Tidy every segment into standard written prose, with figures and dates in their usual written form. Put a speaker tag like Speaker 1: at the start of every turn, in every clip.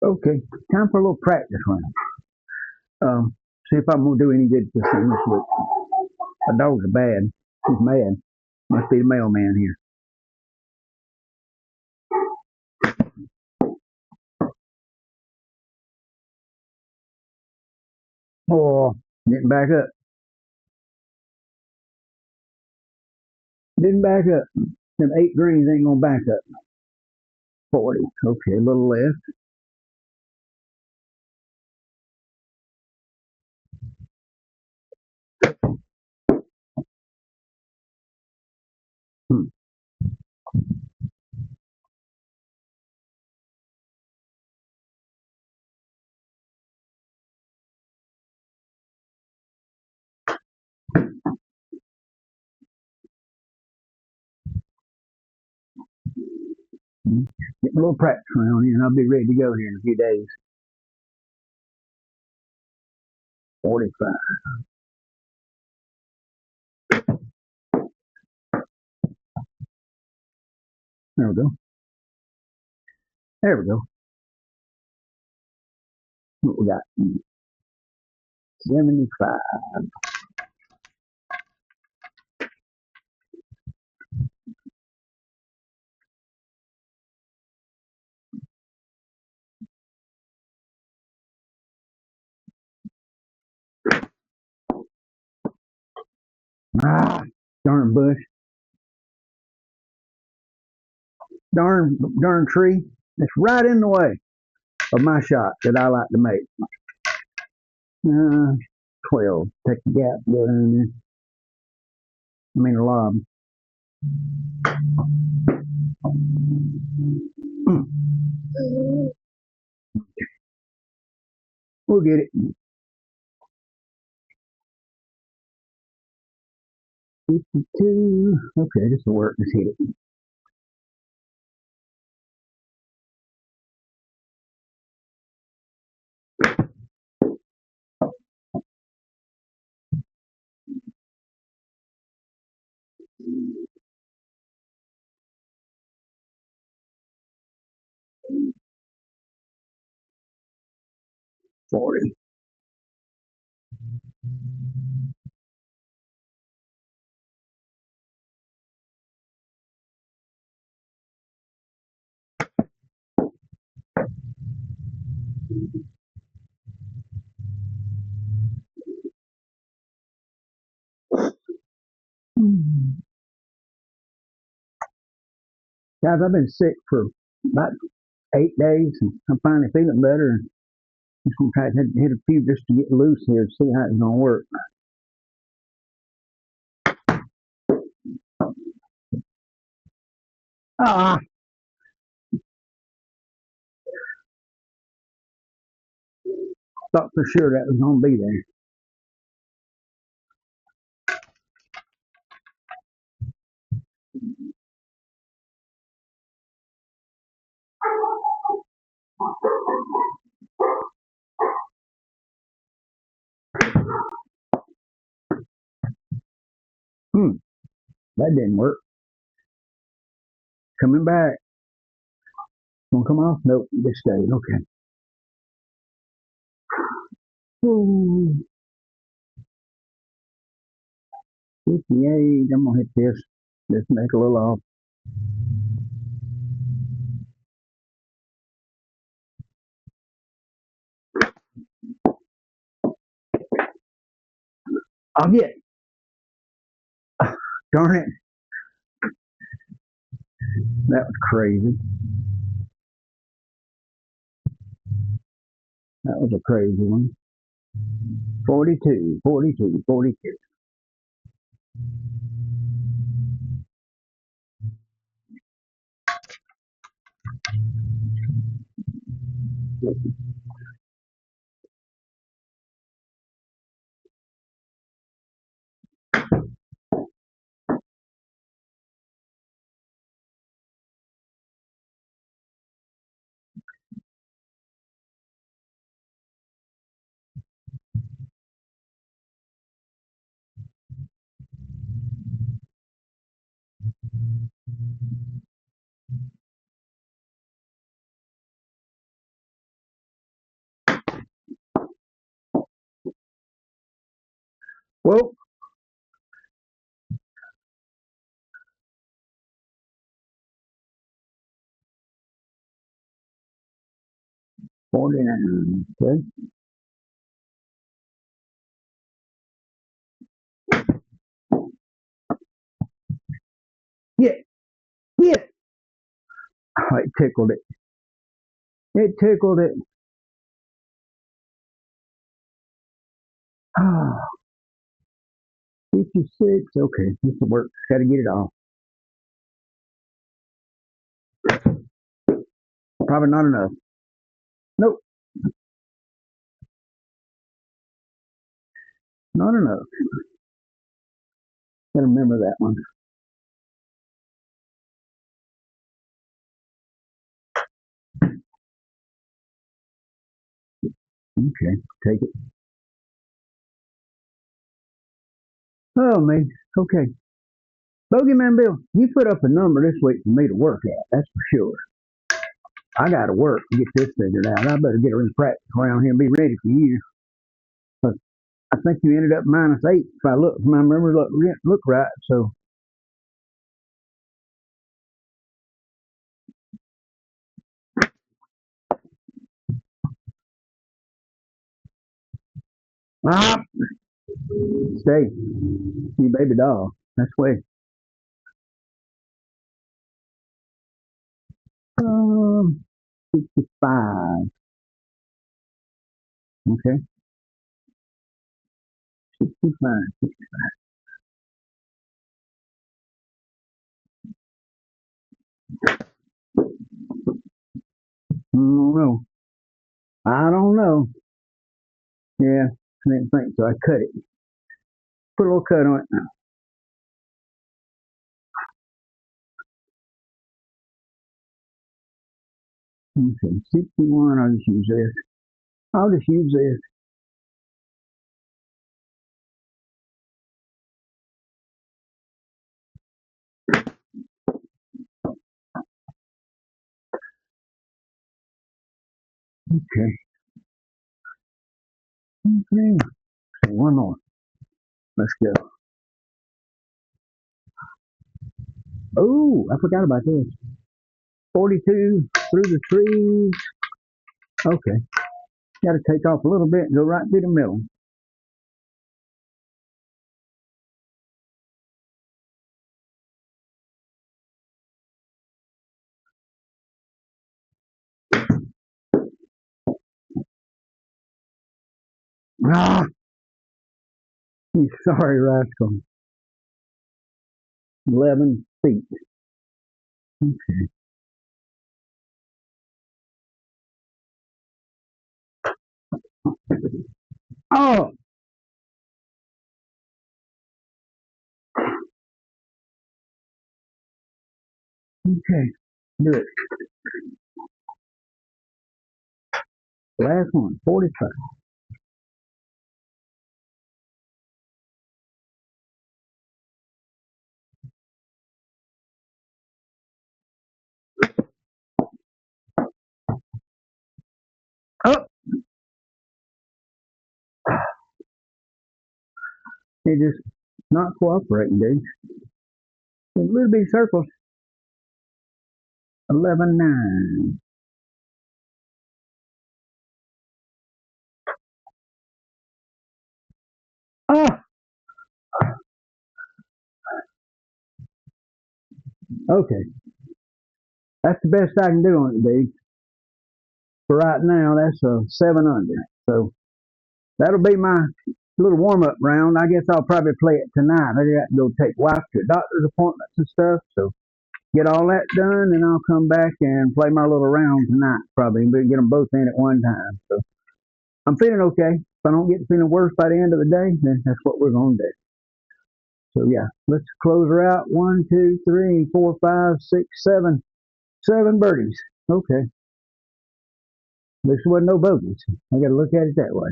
Speaker 1: Okay, time for a little practice run. See if I'm gonna do any good this thing this week. My dogs are bad. He's mad. Must be the mailman here. Oh, didn't back up. Didn't back up. Them 8 greens ain't gonna back up. 40. Okay, a little left. Hmm. Get a little practice around here, and I'll be ready to go here in a few days. 45. There we go. There we go. What we got? 75. Ah, darn bush. Darn tree. It's right in the way of my shot that I like to make. 12. Take the gap, go down there. I mean, a lob. We'll get it. 52. Okay, this will work. Let's hit it. $40. Guys, I've been sick for about 8 days, and I'm finally feeling better. I'm just gonna try to hit a few just to get loose here and see how it's gonna work. Ah, thought for sure that was gonna be there. That didn't work. Coming back. Gonna come off? Nope, just stayed. Okay. Ooh, 58. I'm gonna hit this. Just make a little off. I'll get. Darn it. That was crazy. That was a crazy one. 42, 42, 42. Whoa. 49. Okay. Yeah. Yeah. Oh, it tickled it. It tickled it. Ah, 56. Okay. This will work. Got to get it off. Probably not enough. Nope. Not enough. Gotta remember that one. Okay. Take it. Oh, man. Okay. Bogeyman Bill, you put up a number this week for me to work at. That's for sure. I got to work to get this figured out. I better get her in practice around here and be ready for you. But I think you ended up -8 if I look, if my memory look right. So, ah, stay, you baby doll. That's way. 65. Okay, 65. I don't know. I don't know. Yeah, I didn't think so. I cut it. Put a little cut on it. Okay, 61. I'll just use this. I'll just use this. Okay. Okay. So one more. Let's go. Oh, I forgot about this. 42 through the trees. Okay. Got to take off a little bit and go right through the middle. Ah, you sorry rascal. 11 feet. Okay. Oh, okay. Do it. Last one. 45. Oh, it just not cooperating, dude. A little bit circles. 11.9. Oh, okay. That's the best I can do on it, dude. For right now, that's a 7 under. So that'll be my little warm up round. I guess I'll probably play it tonight. I got to go take wife to doctor's appointments and stuff. So get all that done, and I'll come back and play my little round tonight, probably, and get them both in at one time. So I'm feeling okay. If I don't get feeling worse by the end of the day, then that's what we're going to do. So yeah, let's close her out. 1, 2, 3, 4, 5, 6, 7. 7 birdies. Okay. There wasn't no bogeys. I got to look at it that way.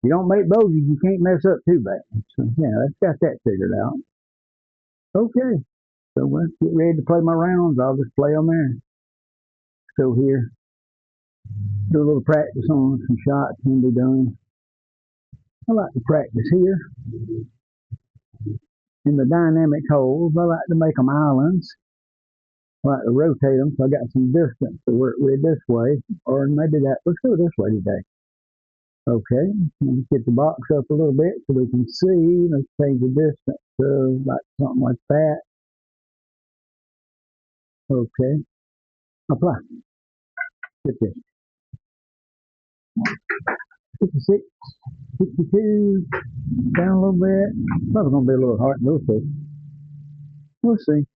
Speaker 1: You don't make bogeys, you can't mess up too bad. So yeah, that's got that figured out. Okay. So let's get ready to play my rounds. I'll just play them there. Let's go here. Do a little practice on some shots and be done. I like to practice here in the dynamic holes. I like to make them islands. I like to rotate them so I got some distance to work with this way, or maybe that. Let's go this way today. Okay, let's get the box up a little bit so we can see. Let's change the distance to like something like that. Okay, apply. Get this. 56, 62, down a little bit. Probably going to be a little hard. We'll see. We'll see.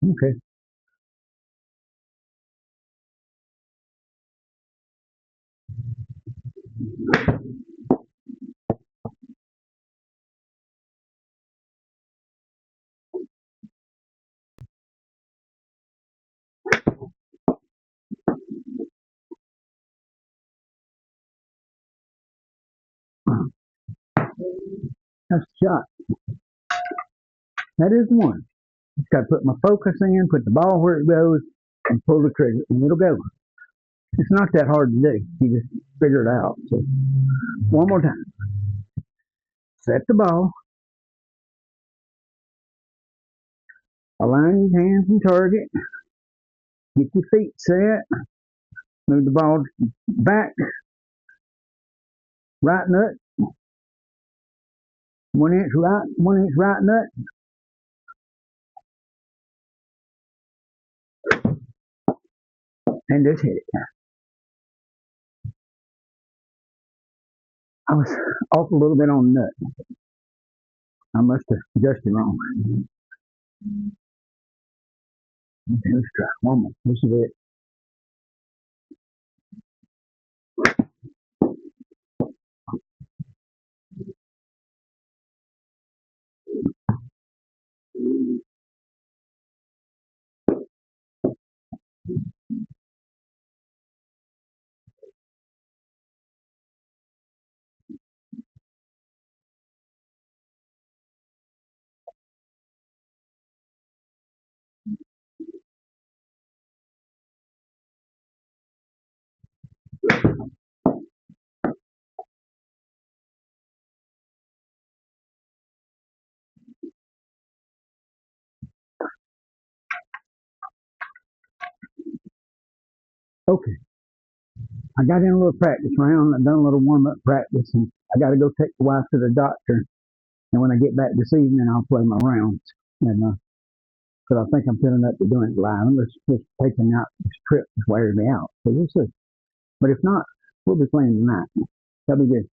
Speaker 1: Okay. That's the shot. That is one. Just got to put my focus in, put the ball where it goes, and pull the trigger, and it'll go. It's not that hard to do. You just figure it out. So, one more time. Set the ball. Align your hands and target. Get your feet set. Move the ball back. Right nut. 1 inch right, 1 inch right nut. And just hit it. I was off a little bit on the nut. I must have adjusted wrong. Okay, let's try one more. This is it. Okay. I got in a little practice round. I done a little warm up practice, and I got to go take the wife to the doctor. And when I get back this evening, I'll play my rounds. And because I think I'm feeling up to doing it live. Unless just taking out this trip is wearing me out. So we'll see. But if not, we'll be playing tonight. That'll be good.